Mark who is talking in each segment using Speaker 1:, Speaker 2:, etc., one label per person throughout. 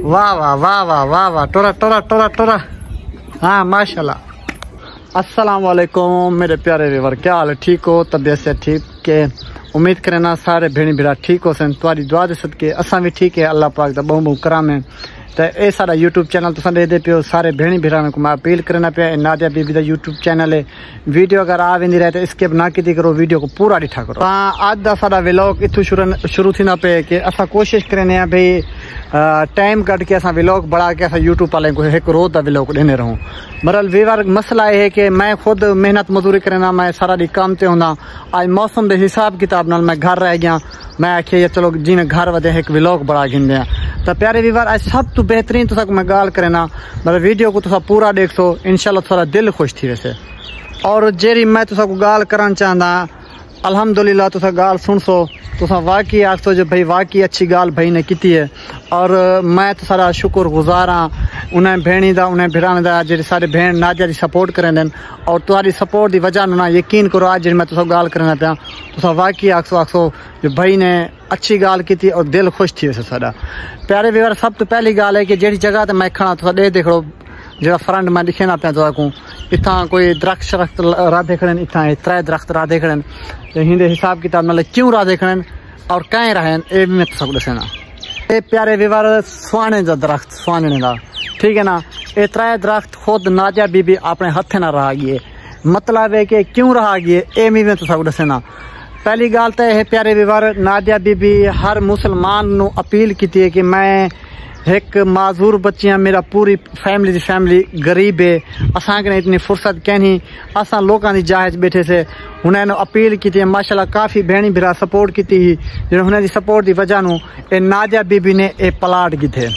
Speaker 1: वाह वाह वाह वाह वाह वाह, टोरा टोरा टोरा टोरा। हाँ माशाल्लाह। अस्सलाम वालेकुम मेरे प्यारे व्यूअर, क्या हाल है? ठीक हो? तबीयत से ठीक के? उम्मीद करें ना सारे भेणी भिड़ा ठीक हो सन। तुम्हारी दुआ दे सदके असा भी ठीक है। अल्लाह पाक दा बहुत बहुत कराम है। तो ये सारा यूट्यूब चैनल तुम दे पियो सारे भेणी भिड़ा को मैं अपील करना पे। नादिया बीबी का यूट्यूब चैनल है। वीडियो अगर आ भी नहीं रहे तो स्किप ना की करो, वीडियो को पूरा डिठा करो। अज का सारा व्लॉग इतों शुरू थी ना पे कि असा कोशिश करें भाई टाइम कट के असा व्लॉग बढ़ा के असा यूट्यूब वाले को एक रोज का व्लॉग देने रहूँ। मरल वीवर मसला ये है कि मैं खुद मेहनत मजदूरी करना, मैं सारा दी काम ते होना। आज मौसम के हिसाब किताब नाल मैं घर रह गया। मैं आखिया चलो जिन्हें घर वधे एक व्लॉग बड़ा गिनदे। तो प्यारे वीवर आज सब तो बेहतरीन तुसा मैं गाल करना, मतलब वीडियो को तुसा पूरा देख सो, इंशाल्लाह थोड़ा दिल खुश थी वैसे। और जेरी मैं तुसा को गाल करना चाहता, अल्हम्दुलिल्लाह तुसा गाल सुन सो, तुसा वाकई आख सो जो भाई वाकई अच्छी गाल भाई ने की है। और मैं तो सारा शुक्र गुजार हाँ उन्हें भेणी दा, उन्हें भिड़ाने दा जी सारे भेण नादिया की सपोर्ट करें। और तुम्हारी सपोर्ट की वजह ना यकीन करो आज जी मैं तुसा गाल करना पाया, तुसा वाकई आख सो जो भाई ने अच्छी गाल की थी और दिल खुश थी वैसे सारा। प्यारे व्यूअर सब तो पहली गाल है कि जी जगह मैं खड़ा तुसा दे देख लो, जो फ्रंट मैं दिखे ना पाया तुसा को इतना कोई दरख्त शरख्त राधे खड़े, इतना 3 दरख्त राधे खड़े। तो हिंदे हिसाब किताब मतलब क्यों राधे खड़े और कहीं रहे ये भी मैं तुसा को दसना। ये प्यारे व्यूअर सुहाने का दरख्त, सुहाने का ठीक है ना। ये 3 दरख्त खुद नादिया बीबी अपने हथे ना रहा गए। मतलब है कि क्यों रहा गए ये भी मैं तुसा को दसना। पहली गाल तो यह प्यारे व्यूअर नादिया बीबी हर मुसलमान नू अपील की है कि मैं एक माजूर बच्चियां, मेरा पूरी फैमिली गरीब है, असा के इतनी फुर्सत कहनी असा लोगों की जहाज बैठे से उन्होंने अपील की थी। माशाल्लाह काफ़ी भेणी भिरा सपोर्ट की थी, जो उन्होंने सपोर्ट की वजह न नादिया बीबी ने ये प्लाट की थे।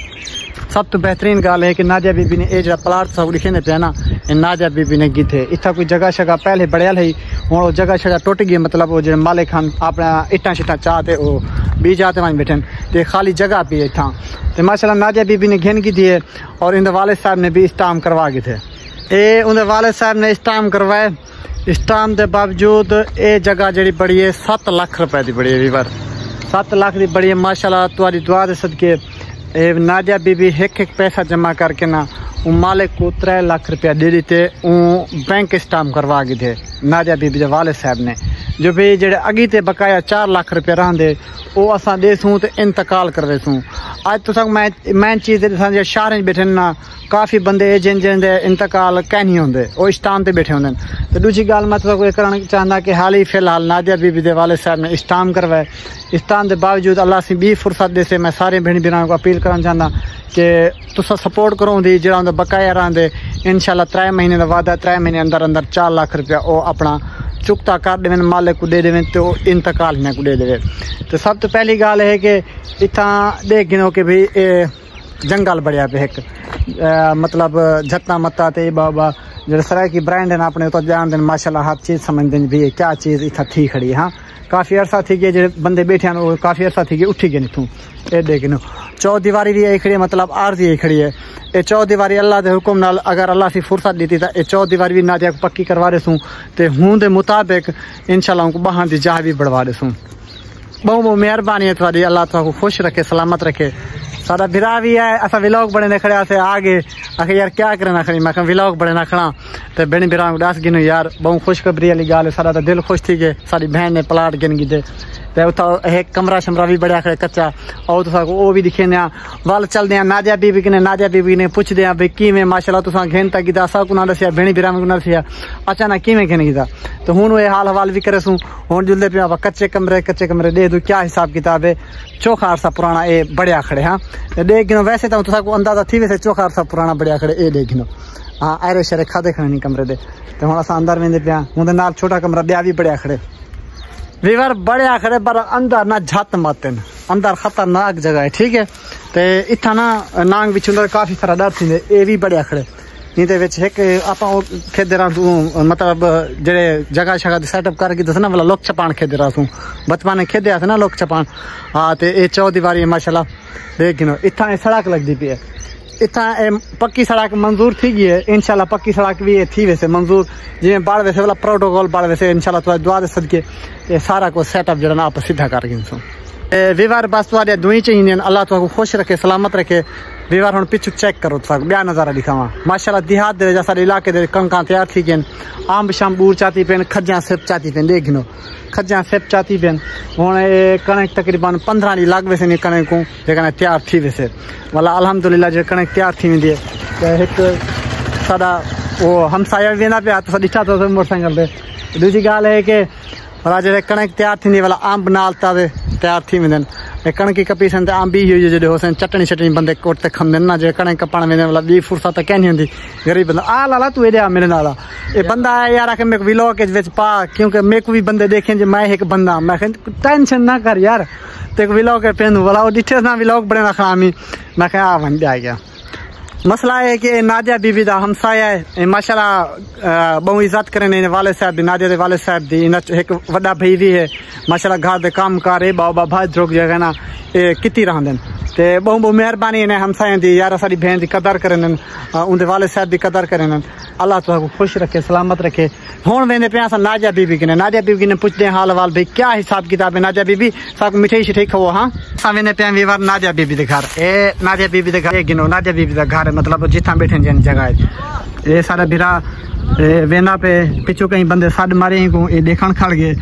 Speaker 1: सब तो बेहतरीन गाल है कि नादिया बीबी ने यह जो प्लाट सब लिखे पे ना नादिया बीबी ने की थे। इतना कोई जगह शगह पहले बढ़िया ही हूँ वो जगह शगह टुट गई, मतलब वो जो मालिक खान अपना इट्टा शिट्टा चाहते वो बीज आते वहीं बैठे तो खाली जगह भी इतना। तो माशाल्लाह नादिया बीबी ने घेन की थी है और इनके वालिद साहब ने भी इस्ताम करवा गए थे। ये उनके वालिद साहब ने इस्ताम करवाए। इस्ताम के बावजूद ये जगह जी बड़ी है 7 लाख रुपए की बड़ी है वीवर, 7 लाख की बड़ी है। माशाल्लाह तुम्हारी दुआ दे सदके नादिया बीबी एक पैसा जमा करके ना मालिक को 3 लाख रुपया दे देते बैंक स्टाम्प करवा गए थे नादिया बीबी के वालिद साहब ने। जो भी जेडे अगी ते बकाया 4 लाख रुपया रहंदे वो असा देसूँ तो इंतकाल कर देसूँ। आज तो मैं चीज़ शहर बैठे ना काफ़ी बंदे जिन जिन दे इंतकाल कह नहीं होंगे वो स्टाम ते बैठे होंगे। तो दूसरी गाल मैं तो करना चाहता कि हाल ही फिलहाल नादिया बीबी के वालिद साहब ने स्टाम करवाए। स्टाम के बावजूद अल्लाह से भी फुर्सत दे से मैं सारे भेणी भिरां को अपील करना चाहता कि तुसा सपोर्ट करो दी जो बकाया रहंदे इंशाल्लाह 3 महीने का वादा, 3 महीने अंदर अंदर 4 लाख रुपया वो अपना चुकता कर देवें, मालिक को दे देवें तो इंतकाल इन्हें को दे देवे। तो सब तो पहली गाल है कि इतना देख गिनो कि भाई जंगल बढ़िया पे एक मतलब झत्ता मत्ता ते बाबा जो सराय की ब्रांड है ना अपने तो जान दें माशाल्लाह हर चीज़ समझ दें भी क्या चीज़ इतना थी खड़ी है। हाँ काफ़ी अरसा थी कि जो बंदे बैठे हैं काफ़ी अरसा थी कि उठी गए नहीं ये देख नो। 4 दीवारी भी यही खड़ी है, मतलब आर्जी यही खड़ी है। ये 4 दीवारी अल्लाह के हुक्म नाल अगर अल्लाह से फुर्सत दी थी तो ये 4 दीवारी भी नादिया को पक्की करवा रहे सूँ तो हूँ के मुताबिक इंशाल्लाह उनको बाहर की जहाँ भी बढ़वा रहे सूँ। बहुत बहुत मेहरबानी है थोड़ी, अल्लाह तुमको खुश रखे सलामत रखे। सारा भिरा भी है असा व्लॉग बड़े ने खड़े से आगे आखे यार क्या करना खड़ी मैं व्लॉग बड़े ना खड़ा तो भेणी भिरा को दस गिनो यार बहुत खुशखबरी वाली गाल है। सारा तो दिल खुश थी कि सारी बहन ने प्लाट गिन गए तो उतना एक कमरा शमरा भी बढ़िया खड़े कच्चा और तुसा को वो भी दिखे वल चलते हैं नादिया बीबी ने। नादिया बीबी ने पुछते हैं भाई किमें माशाल्लाह तुसा घेन तक गिता सब को ना दसिया भेणी भिरा को ना दसिया अचानक किमें घेन गिता। तो हूँ ये हाल हवाल भी करे सूँ हूँ जुलते पे कच्चे कमरे दे दूँ क्या हिसाब किताब है। चौखा अरसा पुराना ये बढ़िया खड़े। हाँ देख गिनो वैसे तो तुसा को अंदाजा थी वैसे चौखा अरसा पुराना बढ़िया खड़े ये देख गिनो। हाँ ऐरे शेरे खादे खड़े नहीं कमरे दे तो हम अस अंदर वेंदे पे हूँ नाल छोटा कमरा ब्याह भी बढ़िया खड़े वीवर बढ़िया खड़े पर अंदर ना झत मातन अंदर खतरनाक जगह है ठीक है। तो इतना ना नांग भी अंदर काफ़ी सारा डर थी ये भी बढ़िया खड़े एक आप खेदे रहा मतलब जेडे जगह शगह सेटअप करके दस ना वाला लोक छपान खेदे रहा सूँ बचपन खेदे ना लोक छपान। हाँ तो ये 4 दीवारी है माशाल्लाह देख गिनो। इतना सड़क लगती पी है, इतना पक्की सड़क मंजूर थी गई है इंशाल्लाह। पक्की सड़क भी थी वैसे मंजूर जिमें बाढ़ वैसे वाला प्रोटोकॉल बाढ़ वैसे इंशाल्लाह तुम्हारी दुआ दे सदके ये सारा कुछ सेटअप जो ना आप सीधा कर गिन सो। वीवर बस तुम्हारे दुई चाहिए अल्लाह तुमको खुश रखे सलामत रखे वीवार हुन पिछू चेक करो तुसां ॿिया नज़ारा ॾेखावां माशाल्लाह देहात दे असांजे इलाके दे कणकां तैयार थी गइन आंब शाम बूर चाती पेन खज्जां सिप चाती पेन देख गिनो खज्जां सिप चाती पेन हुन कणक तकरीबन 15 ॾींहं लॻ वेंदे कणक को जेकॾहिं तैयार थी वेंदे वाला अल्हम्दुलिल्लाह जे कणक तैयार थी वेंदी त हिकु साडा वो हमसाया वेंदा पिया त ॾिठा अथव मोटरसाइकिल ते दूजी ॻाल्हि है कि वाला जॾहिं कणक तैयार थींदी वाला आंब नाल तावे तैयार थी वेंदा आहिनि ऐं कणकी कपीसनि त आंबी हुई जॾहिं होसनि चटणी शटणी बंदे कोट ते खमदनि न जे कणक कपाण वेंदे वाला ॿी फुर्सत त कंहिं नहीं हूंदी गरीब बंदा आ लाला तू एॾे आ मेरे नाला ये बंदा है यार आके मेरे को व्लॉग के विच पा क्योंकि मेरे को भी बंदे देखें जो मैं एक बंदा मैं टेंशन ना कर यार तेरे व्लॉग के पेन वाला वो डिठे ना व्लॉग बने रखा हमी मैं कहा वन आ गया मसला है कि नादिया बीबी दा हमसाया है माशाल्लाह बहु इज्जत करें वाले साहब दी नादिया दे वाले साहब दी एक वड्डा भाई भी है माशाल्लाह घर दे काम कार है बाबा भाई जोग जगह ना किती रहंदन ते बहु बहु मेहरबानी ने हमसायन दी यार साडी बहन दी कदर करें उनके वाले साहब दी कदर करें अल्लाह तुझको खुश रखे सलामत रखे हुन वेंदे पे असां नादिया बीबी किने नादिया बीबी ने पुछदे हाल वाल भाई क्या हिसाब किताब है नादिया बीबी सब मिठाई शिठाई खाओ हां असां वेंदे पे वीवार नादिया बीबी दे घर नादिया बीबी दे घर गिनो नादिया बीबी दा घर मतलब जिथा बैठे जन जगह है ये सारा बिरा वेना पे पिछू कहीं बंदे साड मारे को ये देखण खड़ गए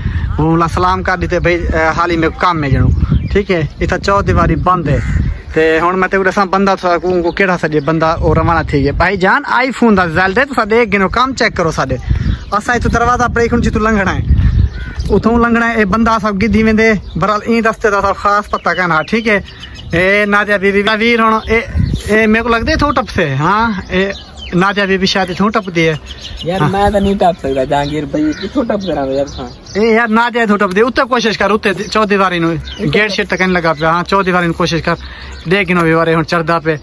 Speaker 1: वो सलाम कर दीते भाई हाल ही में काम में जणो ठीक है इतना चौदीवारी बंद है ते हुन मैं तेरे साथ बंदा को केड़ा सजे बंदा और रवाना थी गए भाई जान आईफोन दा रिजल्ट है तो साडे गिनो काम चेक करो साडे असा इतो दरवाजा ब्रेक हुन जितु लंघना है उथों लंघना है ए बंदा सब गिद्दी वेंदे बरल ई दस्ते दा खास पता कहना ठीक है ए नादिया बीबी वीर हुन ए मेरे को लगदे थो टप से हां ए नादिया बीबी शायद थो टप दी है
Speaker 2: यार मैं तो नहीं टप सकदा जहांगीर भाई किथों टप करा यार हां
Speaker 1: ए यार नादिया थो टप दे उते कोशिश कर उते चौदीवारी नु गेट शेट तक लगा पे हां चौदीवारी नु कोशिश कर देख नो वीवारे हुन चढ़दा पे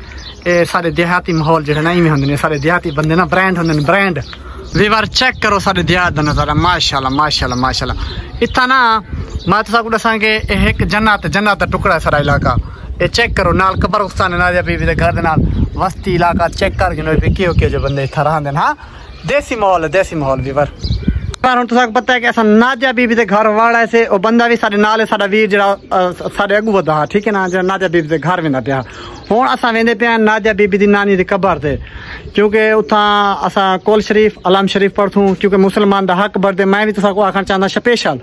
Speaker 1: ए सारे देहाती माहौल जेड़ा नहीं में हुंदे सारे देहाती बंदे ना ब्रांड हुंदे ब्रांड वीवार चेक करो सारे देहात दा नजारा माशाल्लाह माशाल्लाह माशाल्लाह इतना ना मैं तो सब दसा के एक जन्नत जन्नत दा टुकड़ा है सारा इलाका ये चेक करो नाल कब्रिस्तान नादिया बीबी दे घर दे नाल वस्ती इलाका चेक कर गिनो पे के जो बंदे इथा रहंदे हां देसी माहौल वीवर पर हुन तुसां पता है कि असां नादिया बीबी दे घर वाड़ा से ओ बंदा भी साडे नाल है साडा वीर जेड़ा साडे अगू वधा ठीक है ना जे नादिया बीबी दे घर वेंदा पिया हुन असां वेंदे पिया नादिया बीबी दी नानी दी कब्र ते क्योंकि उथा असां कोल शरीफ अलम शरीफ पढ़थूं क्योंकि मुसलमान दा हक बढ़दे मैं भी तुसां को आखना चाहंदा स्पेशल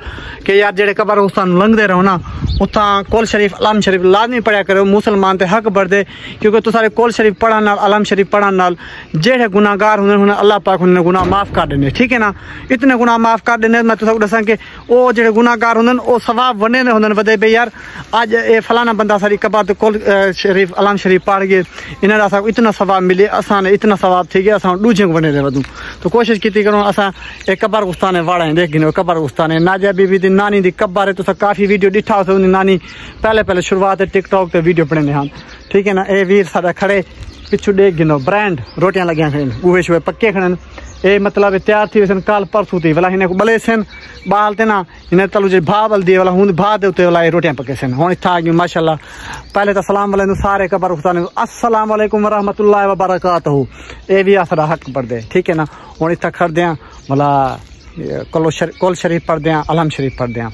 Speaker 1: कि यार जेड़े कब्र उस्तान लंघदे रहो ना उथा कोल शरीफ अलम शरीफ लाजमी पढ़िया करो मुसलमान ते हक बढ़दे क्योंकि तुसारे कोल शरीफ पढ़न नाल अलम शरीफ पढ़न नाल जेड़े गुनाहगार हुंदे हुन अल्लाह पाक हुन गुनाह माफ कर देने ठीक है ना इतने गुनाह माफ कर देने मैं तुसां को दसां कि ओ जेड़े गुनाहगार हुंदे ओ सवाब वने ने हुंदे वदे बे यार आज ए फलाना बंदा सारी कब्र ते कोल शरीफ अलम शरीफ पढ़ गए इन्हां दा इतना सवाब मिले असां ने इतना सवाब थी गया असां दूजे को बने वधूं तो कोशिश की करो असां ए कब्र उस्तान वाड़ा है देख गिनो कब्र उस्तान नादिया बीबी दी नानी दी कब्र है तुसां काफी वीडियो दिखा हो नानी पहले शुरुआत टिकटॉक ते वीडियो पढ़ने हाँ ठीक है ना ए वीर साडा खड़े पिछू देख गिनो ब्रांड रोटियां लगियां खड़न गुहे शुए पक्के खड़न ए मतलब तैयार थी वैसे काल परसों थी वाला हिने को बले सन बाल ते ना इन्हें तलु जे भा बल दी वाला हुन भा दे उते वाला रोटियां पके सन हुन इथा आ गई माशाल्लाह पहले तो सलाम वाले सारे कब्र उस्तान अस्सलाम वालेकुम व रहमतुल्लाहि व बरकातहू ए भी आसरा हक पढ़ दे ठीक है ना हुन इथा खड़ दे वाला कोल शरीफ पढ़ दे अलम शरीफ पढ़ दे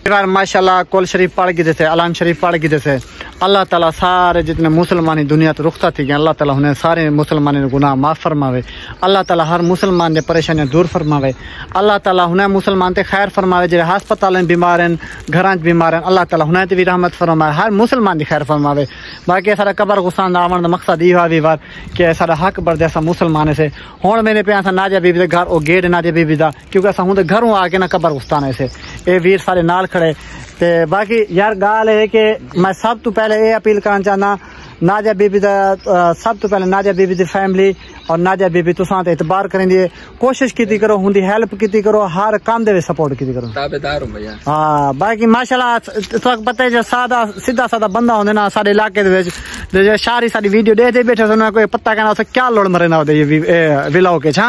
Speaker 1: माशाल्लाह कोल शरीफ पढ़ के जैसे अलम शरीफ पढ़ के जैसे अल्लाह ताला सारे जितने मुसलमानी दुनिया तो रुखता थी गए अल्लाह ताला उन्हें सारे मुसलमानी गुनाह माफ़ फरमावे अल्लाह ताला हर मुसलमान ने परेशानियां दूर फरमावे अल्लाह ताला उन्हें मुसलमान ते खैर फरमावे जो हस्पताल बीमार हैं घर बीमार हैं अल्लाह ताला उन्हें भी रहमत फरमावे हर मुसलमान की खैर फरमावे बाकी सारा कबर गुस्सान आवन का मकसद ये हुआ भी बार कि सारा हक बढ़ असा मुसलमान से हुण मैंने पे असा नादिया बीबी घर और गेट नादिया बीबी का क्योंकि असा हूँ घरों आके ना कबर गुस्तान से ये वीर सारे नाल खड़े ते बाकी यार गाल है कि मैं सब तो पहले ये अपील करना चाहना नादिया बीबी सब तो पहले नादिया बीबी की फैमिली और नादिया बीबी तुसां ते इतबार करें दी कोशिश की करो उनकी हेल्प की करो हर काम दे सपोर्ट की करो
Speaker 2: ताबेदार हूं भैया
Speaker 1: हाँ बाकी माशाल्लाह तुहां पता है जो सादा सीधा सादा बंदा होंदे ना साडे इलाके दे विच जे सारी साडी वीडियो देखते बैठे तो कोई पता कहना उसे क्या लोड़ मरे ना ये विलाओ के छा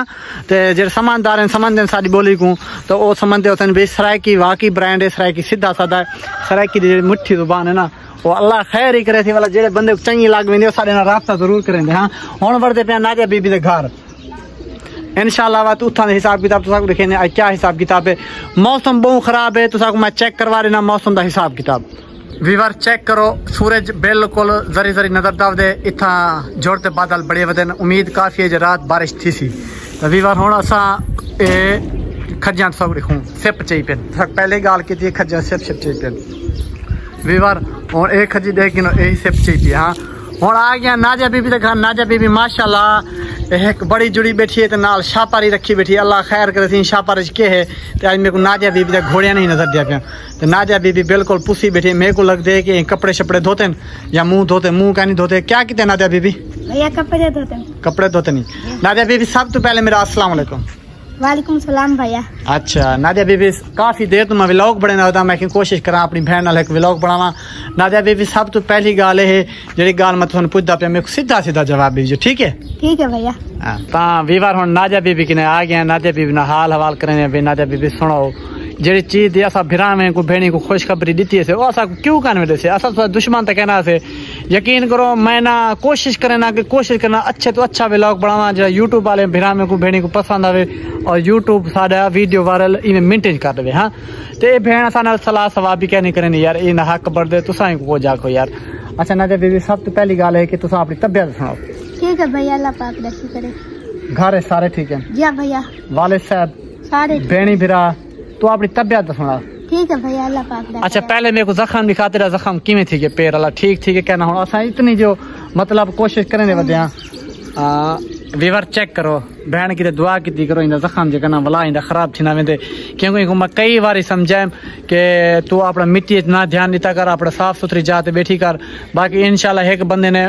Speaker 1: ते जे समझदार हैं समझदे साडी बोली को तो वो समझते होते भी सरायकी वाकई ब्रांड है सरायकी सीधा सादा सरायकी दी मुट्ठी जुबान है ना वो अल्लाह खैर ही करे थी वाला जेड़े बंदे चंगी लग वेंदे साडे नाल राब्ता जरूर करेंदे हां हुण वरदे पे नादिया बीबी दे घर इंशाल्लाह वा उथा हिसाब किताब तुसा को देखेने क्या हिसाब किताब है मौसम बहुत खराब है तुसा को मैं चेक करवा देना मौसम दा हिसाब किताब वीवर चेक करो सूरज बिल्कुल जरी जरी नजर दे इतना जोड़ते बादल बड़े वदन उम्मीद काफ़ी है जो रात बारिश थी सी तो वीवर हुण असां खज्जां सब लिखूं सिप चई पिन पहले गाल की थी खज्जां सिप सिप चई पिन वीवर और एक खजी देख गिनो यही सिप चई पी हाँ हुण आ गया नाजिया बीबी के घर। नाजिया बीबी माशाल्लाह एक बड़ी जुड़ी बैठी है तो नाल शापारी रखी बैठी है। अल्लाह खैर करे थी शापारी के है तो आज मेरे को नाजिया बीबी का घोड़िया नहीं नजर दिया पिया तो नाजिया बीबी बिल्कुल पुसी बैठी है। मेरे को लगते है कि कपड़े शपड़े धोते या मुंह धोते, मुंह का नहीं धोते, क्या कहते नाजिया बीबी?
Speaker 2: भैया कपड़े धोते।
Speaker 1: कपड़े धोते नहीं। नाजिया बीबी सब तो पहले मेरा अस्सलाम वालेकुम।
Speaker 2: वालेकुम सलाम भैया।
Speaker 1: अच्छा नाजिया बीबी काफ़ी देर तो मैं व्लॉग बनाना होता मैं कोशिश करा अपनी बहन नाल एक व्लॉग बनावा। नाजिया बीबी सब तो पहली गाल है जी गाल मैं तुहानू पुछदा पिया मेरे को सीधा सीधा जवाब दीजिए ठीक है?
Speaker 2: ठीक है भैया।
Speaker 1: हाँ वीवर हुण नाजिया बीबी किने आ गया। नाजिया बीबी ना हाल हवाल करें भी नाजिया बीबी सुनो जी चीज दी असा भिरावें को भेणी को खुशखबरी दी से असा क्यों कान में से असा दुश्मन तो कहना से यकीन करो मैं ना कोशिश करना कि कोशिश करना अच्छे तो अच्छा व्लॉग बनावा जो यूट्यूब वाले भिरावें को भेणी को पसंद आवे और यूट्यूब साडा वीडियो वायरल इवें मिनट कर देवे। हाँ तो ये भेण असा सलाह सवाब भी क्या नहीं करें यार इन हक बढ़दे तुसा को जाको यार। अच्छा नाजिया बीबी सब तो पहली गाल है कि तुसा अपनी तबीयत सुनाओ। ठीक है भैया अल्लाह पाक रखी करे। घर सारे ठीक है? जी भैया। वालिद साहब सारे भेणी भिरा तो अपनी तबीयत सुना। ठीक है भैया अल्लाह पाक। अच्छा पहले मेरे को जख्म दिखा तेरा जख्म किमें थी के पैर वाला ठीक थी के कहना हूँ असा इतनी जो मतलब कोशिश करें वधिया वीवर चेक करो बहन की दुआ की करो इन जख्म जो कहना भला इन खराब थी ना वेंदे क्योंकि मैं कई बार समझाएं कि तू अपना मिट्टी ना ध्यान दिता कर अपना साफ सुथरी जाते बैठी कर। बाकी इंशाल्लाह एक बंदे ने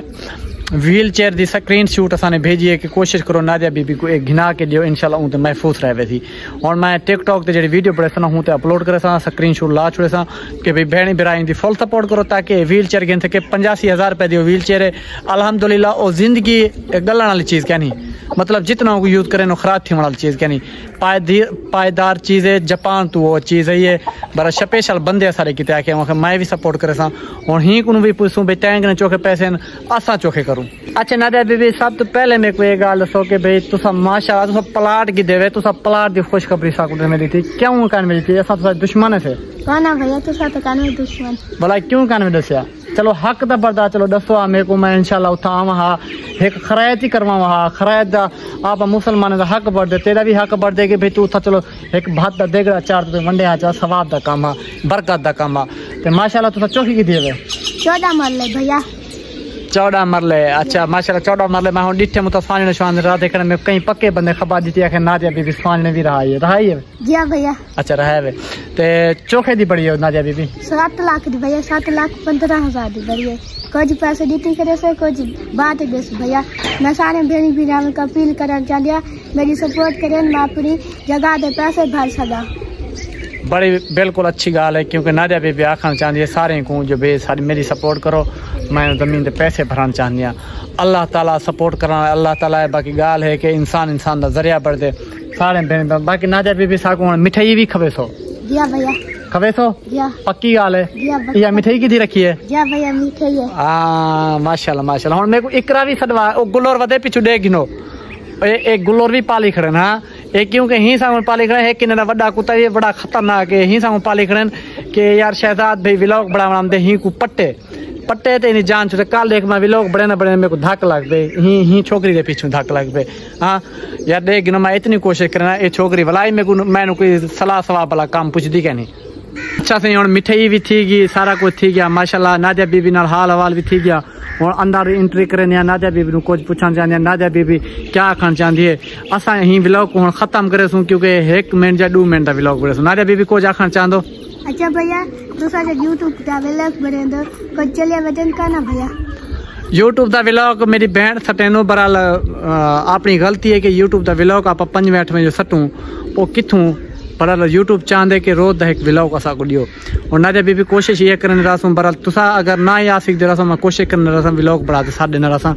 Speaker 1: व्हील चेयर की स्क्रीन शूट असाने भेजी है कि कोशिश करो नाजिया बीबी को एक घिना के दियो इंशाल्लाह उन महफूज रहे थी। और मैं टिकटॉक ते जी वीडियो बड़े सा हूँ अपलोड करे स्क्रीन शूट ला छोड़े सा कि भाई भेणी भिराई दी फुल सपोर्ट करो ताकि व्हील चेयर गिन सके 85,000 रुपये दियो व्हील चेयर है अल्हम्दुलिल्लाह और जिंदगी गलन वाली चीज़ क्या नहीं मतलब जितना को यूज़ करें खराब थी वाली चीज़ क्या नहीं पायदार चीज़ है जापान तो वो चीज़ है ये बड़ा स्पेशल बंदे सारे किते आके मैं भी सपोर्ट करे सा और ही को भी पूछूँ भाई टैंक ने चोखे पैसे असा चोखे करूँ। अच्छा नाजिया बीबी सब तो पहले मेरे को ये गाल दसो कि भाई तुसा माशाल्लाह तुसा प्लाट की देवे तुसा प्लाट की खुशखबरी साकुट मिली थी क्यों कान मिली थी ऐसा तुसा दुश्मन है काना भैया तुसा तो कान में दुश्मन भला क्यों कान में दसिया? चलो हक तो बरदा चलो दसो मेरे को मैं इंशाल्लाह उठा आवा हा एक खरायत ही करवावा हा खरायत आप मुसलमान का हक बढ़ दे तेरा भी हक बढ़ दे कि भाई तू उठा चलो एक भात का देगड़ा 4 रुपये वंडे आ सवाब का काम आ बरकत का काम आ तो माशाल्लाह तुसा चौकी की देवे
Speaker 2: 14 मरले भैया
Speaker 1: 14 मरले। अच्छा माशाल्लाह 14 मरले मैं डिठे मुता स्वानी शान रात देखने में कई पक्के बंदे खबर दी थी नाजिया बीबी स्वानी ने भी रहा है जी भैया। अच्छा रहा है ते चोखे दी बड़ी है नाजिया बीबी 7 लाख दी भैया 7,15,000 दी बड़ी है कुछ पैसे दी करे से कुछ बात दे भैया मैं सारे भेड़ी भी का अपील करना चाहती मेरी सपोर्ट करें मैं अपनी जगह दे पैसे भर सका। बड़ी बिल्कुल अच्छी गाल है क्योंकि नाजिया बीबी आखना चाहती है सारे को जो बे सारी मेरी सपोर्ट करो मैं जमीन के पैसे भरना चाहती हाँ अल्लाह ताला सपोर्ट करना अल्लाह ताला है। बाकी गाल है कि इंसान का जरिया बढ़ दे सारे बाकी नाजिया बीबी साकू मिठाई भी खवे सो भैया खवे सो पक्की गाल है या मिठाई की रखी है भैया मिठाई है हाँ माशाल्लाह माशाल्लाह। मेरे को इकरा भी सदवा गुलोर वधे पिछू दे गिनो एक गुलोर भी पाली खड़े हाँ एक क्योंकि ही सामने पाली खड़े है कि बड़ा कुत्ता ये बड़ा खतरनाक है ही सामने पाली खड़े कि यार शहजाद भाई व्लॉग बड़ा बनाते ही को पट्टे पट्टे ते नहीं जान चुके कल देख मैं व्लॉग बड़े ना बड़े मेरे को धक लग पे ही छोकरी के पीछे धक लग पे। हाँ यार देख गिनो मैं इतनी कोशिश करना ये छोकरी भलाई मेरे को मैंने कोई सलाह सवाब वाला काम पूछती क्या नहीं। अच्छा से हम मिठाई भी थी गई सारा कुछ थी गया माशाल्लाह नाजिया बीबी नाल हाल हवाल भी थी गया और अंदर एंट्री करने नाजिया बीबी को कुछ पूछना चाहते हैं नाजिया बीबी क्या आखना चाहती है असा ही व्लॉग को खत्म करे सूँ क्योंकि 1 मिनट या 2 मिनट का व्लॉग बने नाजिया बीबी कुछ आखना चाहते? अच्छा भैया दूसरा यूट्यूब का व्लॉग बने दो कुछ चलिए वजन का ना भैया यूट्यूब का व्लॉग मेरी बहन सटेनो बराल अपनी गलती है कि यूट्यूब का व्लॉग आप 5 मिनट में जो सटूँ वो कितों बराल यूट्यूब चाहते कि रोज एक व्लॉग असा को दियो और नाजिया बीबी कोशिश ये करने रहा बराल तुसा अगर ना ही आ सकते रहा मैं कोशिश करने रहा व्लॉग बढ़ाते साथ देना रहा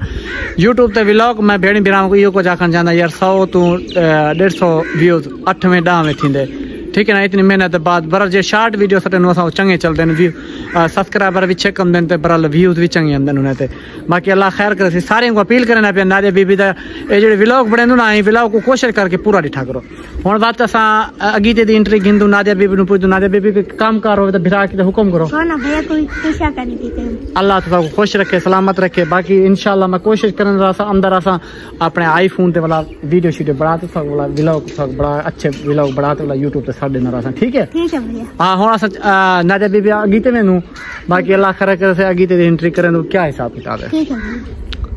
Speaker 1: यूट्यूब ते व्लॉग मैं भेड़ी भिराव को इहो कुछ आखना चाहता यार 100 तो 150 व्यूज 8 में 10 में थींदे ठीक है ना। इतनी मेहनत बाद बरल जो शार्ट वीडियो सटन असां चंगे चलते हैं, सब्सक्राइबर भी चेक कम देते, बरल व्यूज भी चंगे आंदे उन्हें ते। बाकी अल्लाह खैर करे, सारे को अपील करना पे नादिया बीबी दा ये जो व्लॉग बने ना व्लॉग को कोशिश करके पूरा डिठा करो। हुण बात असां अगीते दी एंट्री गिंदू नादिया बीबी नु पूछदू, नादिया बीबी के काम कार हो तो भिरा के हुक्म करो।
Speaker 3: ना भैया कोई पूछा करनी थी।
Speaker 1: अल्लाह तुसा को खुश रखे, सलामत रखे। बाकी इंशाल्लाह मैं कोशिश करन रहा अंदर असा अपने आईफोन ते वाला वीडियो शीडियो बनाते सब वाला व्लॉग सब बड़ा अच्छे व्लॉग बनाते वाला यूट्यूब पे साडे ना रहा। ठीक है
Speaker 3: भैया।
Speaker 1: हां हुण असा नादिया बीबी अगीते मेनू बाकी अल्लाह खैर करे से अगीते दी एंट्री करन क्या हिसाब किताब है।
Speaker 3: ठीक है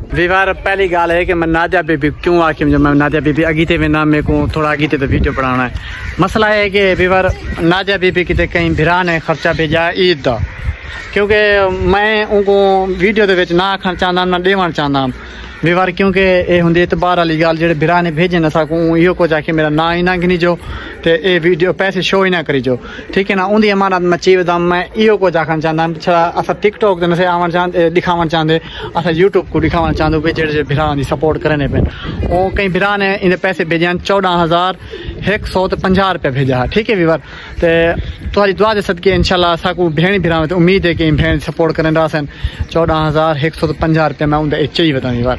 Speaker 1: विवार पहली गाल है कि मैं नादिया बीबी क्यों आखिर जब मैं नादिया बीबी अगीते में नाम मेरे को थोड़ा अगीते तो वीडियो बनाना है। मसला है कि विवार नादिया बीबी किते कहीं भिरा ने खर्चा भेजा ईद का, क्योंकि मैं उनको वीडियो के ना आखना चाहता ना देवन चाहता विवार, क्योंकि ये होंगी इतबार वाली गल जो भिरा ने भेजे ना सकूँ इो कुछ आखिर मेरा ना ही ना गिनी जो तो ये वीडियो पैसे शो ही ना करी जो। ठीक है ना। उनकी अमानत मैं चीज दम मैं इो कुछ आखना चाहता छड़ा अस टिकटॉक से आवन चाहते दिखावन चाहते अस यूट्यूब को दिखावन चाहते भाई जो भिरा की सपोर्ट करने पे वो कई भिरा ने इन पैसे भेजे 14,150 रुपया भेजा। ठीक है विवार तो दुआ के सदके इंशाल्लाह असा भेण भिरा तो उम्मीद है कि भेण सपोर्ट करें रहा 14,150 रुपया मैं उनके चाहिए बता विवार।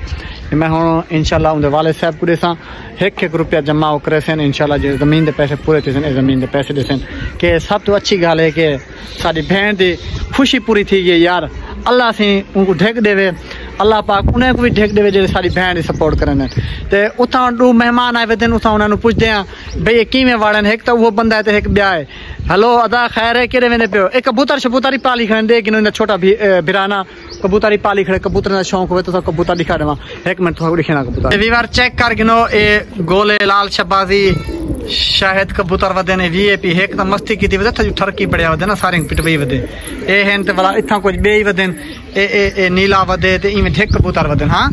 Speaker 1: मैं हूँ इंशाल्लाह उनके वाले साहब को देसा 1-1 रुपया जमा करे सन इंशाल्लाह जो जमीन के पैसे पूरे थे जमीन के पैसे दे सन कि सब तो अच्छी गल है कि साड़ी भेण की खुशी पूरी थी गई यार। अल्लाह से उनको ढेक देवे, अल्लाह पाक उन्हें को भी ढेक देवे जो साड़ी भेण की सपोर्ट करन। तो उतना दो मेहमान आए वे उतना उन्होंने पुछते हैं भाई किमें वाड़न, एक तो वो बंदा है तो एक ब्याह है। हेलो अदा खैर है कि वेंदे पियो एक कबूतर शबूतर ही पाली खड़े दे कि छोटा भिराना कबूतर ही पाली खड़े कबूतर का शौक हो तो कबूतर दिखा देवा। एक मिनट थोड़ा दिखाना कबूतर वीवार चेक कर गिनो ए गोले लाल शबाजी शायद कबूतर वदे ने वीएपी एक तो मस्ती की वदे था जो ठरकी पड़िया वदे ना सारे पिटवई वदे ए हैं ते वाला इथा कुछ बेई वदे ए नीला वदे ते इमे ठेक कबूतर वदे। हां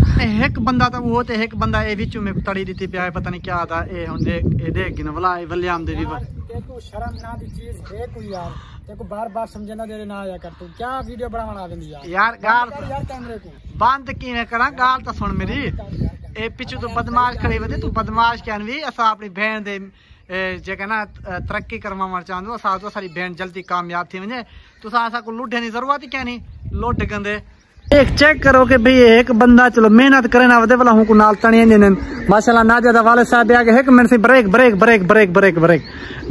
Speaker 1: एक बंदा तो वो ते एक बंदा ए विच में तड़ी दी पिया है पता नहीं क्या था ए हुन देख गिनो वाला वल्याम दे वीवर
Speaker 2: देखो शर्म ना दी चीज है कोई यार देखो बार-बार समझना दे ना आया कर तू क्या वीडियो बनावना देंदी यार गाल यार कैमरे को बंद किवें करा गाल तो सुन मेरी ए पिछु तो बदमाश खड़ी वदे तू बदमाश क्या भी असा अपनी बहन दे जगह ना तरक्की करवा चाहूँ असा तो सारी बहन जल्दी कामयाब थी वजे तुसा असा को लुढ़े की जरूरत ही क्या नहीं लुढ़ गंदे एक चेक करो कि भाई एक बंदा चलो मेहनत करे ना वदे वाला हूं को नाल तणी ने माशाल्लाह नादिया दा वाले साहब आगे एक मिनट से break break break break break break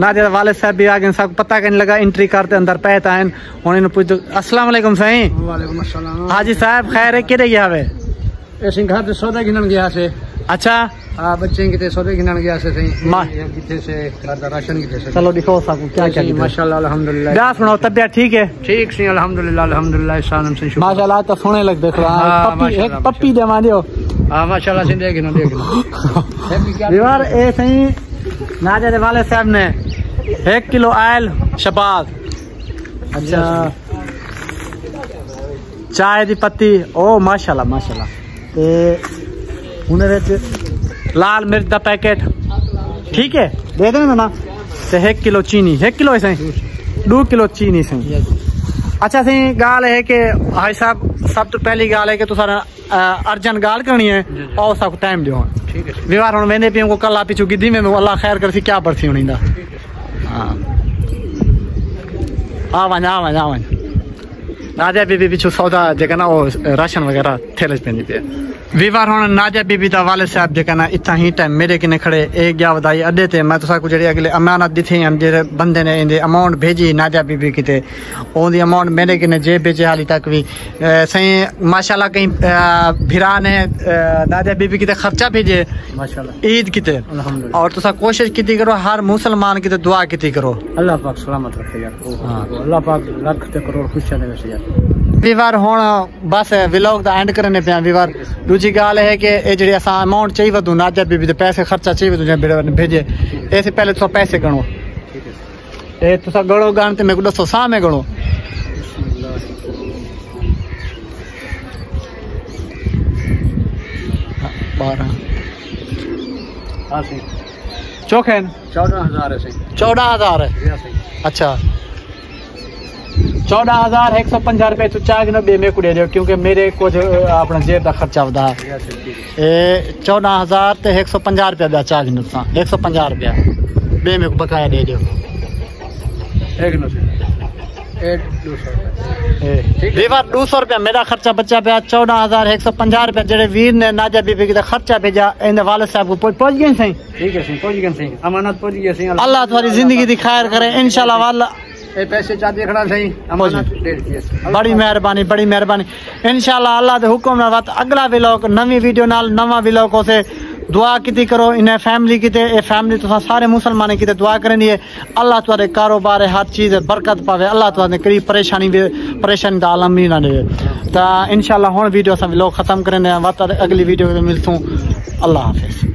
Speaker 2: नादिया दा वाले साहब भी आगे सब पता नहीं लगा एंट्री करते अंदर पैत आए हुन इन पूछ अस्सलाम वालेकुम साईं। वालेकुम अस्सलाम।
Speaker 1: हाजी साहब खैर है केड़े गया वे
Speaker 2: ए सिंघा ते सौदा गिनन गया से।
Speaker 1: अच्छा
Speaker 2: हां बच्चे किते सौदे गिनन गया से सही मां किते से घर दा राशन किते से
Speaker 1: चलो दिखाओ सब क्या क्या
Speaker 2: माशाल्लाह अल्हम्दुलिल्लाह।
Speaker 1: क्या सुनाओ तबीयत ठीक है?
Speaker 2: ठीक सी अल्हम्दुलिल्लाह अल्हम्दुलिल्लाह सानम से शुक्र
Speaker 1: माशाल्लाह तो सोने लग देखो पप्पी एक पप्पी दे मानियो
Speaker 2: हां माशाल्लाह से देख गिनो
Speaker 1: दीवार ए सही नादिया वाले साहब ने 1 किलो आयल शबाज अच्छा चाय दी पत्ती ओ माशाल्लाह माशाल्लाह ते उन्हें लाल मिर्च का पैकेट ठीक है दे देना ना ते 1 किलो चीनी 1 किलो है 2 किलो चीनी सही। अच्छा सही गाल है कि भाई साहब सब तो पहली गाल है कि तुम अर्जन गाल करनी है और सब टाइम दो
Speaker 2: ठीक है
Speaker 1: विवार हम वेंदे पियो को कल आप पिछू गिद्दी में अल्लाह खैर कर सी क्या बरसी होनी दा हां आवन नादिया बीबी पिछू सौदा जगह ना वो राशन वगैरह थैले पेंदी पे विवार हुन नादिया बीबी दा वाले साहब जगह ना इतना ही टाइम मेरे किने खड़े एक गया वधाई अड्डे ते मैं तुसा को जेडी अगले अमानत दिथी हम जे बंदे ने इंदे अमाउंट भेजी नादिया बीबी किते ओंदी अमाउंट मेरे किने जे भेजे हाली तक भी सही माशाल्लाह कहीं भिरा ने नादिया बीबी किते खर्चा भेजे माशाल्लाह ईद किते अल्हम्दुलिल्लाह और तुसा कोशिश कीती करो हर मुसलमान किते दुआ कीती करो अल्लाह पाक सलामत रखे यार अल्लाह पाक लाख ते करोड़ खुशियां दे यार। विवार हुन बस व्लॉग दा एंड करने पे विवार दूजी गाल है कि ये जी असा अमाउंट चाहिए वधू नादिया बीबी दे पैसे खर्चा चाहिए वधू जे भेजे ऐसे पहले तो पैसे गणो ए तुसा गणो गण ते मेरे को दसो सा में गणो चौखेन
Speaker 2: 14,000 है
Speaker 1: 14,000 है अच्छा 14,150 रुपए तो चाह गिनो बे में को दे दियो क्योंकि मेरे कुछ अपना जेब का खर्चा वधा ए 14,150 रुपया चाह गिनो 150 रुपया बे में को बकाया दे दियो। वीवर 200 रुपया मेरा खर्चा बच्चा पे 14,150 रुपया जेडे वीर ने नाजा बीबी का खर्चा भेजा इन वाले साहब को पहुंच गए सही।
Speaker 2: ठीक है सही, पहुंच गए सही, अमानत पहुंच गई सही।
Speaker 1: अल्लाह तुम्हारी जिंदगी दी खैर करे इंशाल्लाह वाला।
Speaker 2: ए पैसे चा देखना सही, अमानत दे दिए।
Speaker 1: बड़ी मेहरबानी इंशाल्लाह अल्लाह दे हुक्म नाल वत अगला व्लॉग नवी वीडियो नाल नवा व्लॉग से दुआ किती करो इन फैमिली की ए फैमिली तुसा सारे मुसलमान की दुआ करनी है। अल्लाह तुम्हारे कारोबार हर चीज बरकत पावे, अल्लाह तुम्हारे कड़ी परेशानी का आलम ही ना दे। तो इंशाल्लाह हुण वीडियो असां व्लॉग खत्म करने वत अगली वीडियो में मिलसूं। अल्लाह हाफिज।